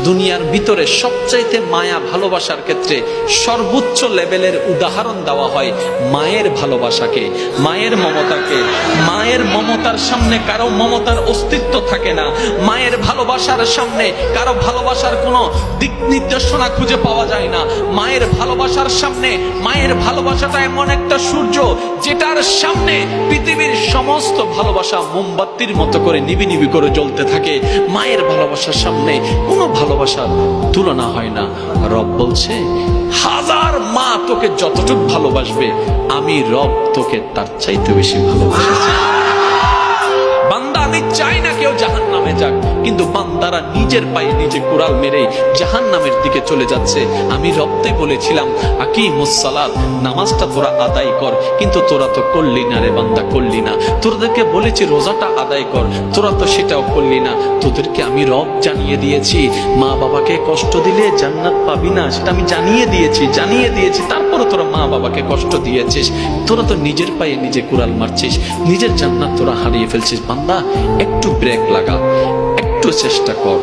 দুনিয়ার ভিতরে সবচাইতে মায়া ভালোবাসার ক্ষেত্রে সর্বোচ্চ লেভেলের উদাহরণ দেওয়া হয় মায়ের ভালোবাসাকে, মায়ের মমতাকে। মায়ের মমতার সামনে কারো মমতার অস্তিত্ব থাকে না। মায়ের ভালোবাসার সামনে কারো ভালোবাসার কোনো দিক নির্দেশনা খুঁজে পাওয়া যায় না। মায়ের ভালোবাসার সামনে, মায়ের ভালোবাসাটা এমন একটা সূর্য যেটার সামনে পৃথিবীর সমস্ত ভালোবাসা মোমবাতির মতো করে নিবি নিবি করে জ্বলতে থাকে। মায়ের ভালোবাসার সামনে কোনো ভালোবাসার তুলনা হয় না। রব বলছে, হাজার মা তোকে যতটুকু ভালোবাসবে, আমি রব তোকে তার চাইতে বেশি ভালোবাসি। বান্দা, আমি চাই না কেউ জাহান্নামে যাক, কিন্তু বান্দারা নিজের পায়ে নিজে কুড়াল মেরে জাহান্নামের দিকে চলে যাচ্ছে। আমি রবতে বলেছিলাম, আকিমুস সালাত, নামাজটা তোরা আদায় কর, কিন্তু তোরা তো করলি না রে বান্দা, করলি না। তোদেরকে বলেছি রোজাটা আদায় কর, তোরা তো সেটাও করলি না। তোদেরকে আমি রব জানিয়ে দিয়েছি, মা বাবাকে কষ্ট দিলে জান্নাত পাবি না, সেটা আমি জানিয়ে দিয়েছি। তারপরে তোরা মা বাবাকে কষ্ট দিয়েছিস। তোরা তো নিজের পায়ে নিজে কুড়াল মারছিস, নিজের জান্নাত তোরা হারিয়ে ফেলছিস। বান্দা, একটু ব্রেক লাগা, একটু চেষ্টা কর।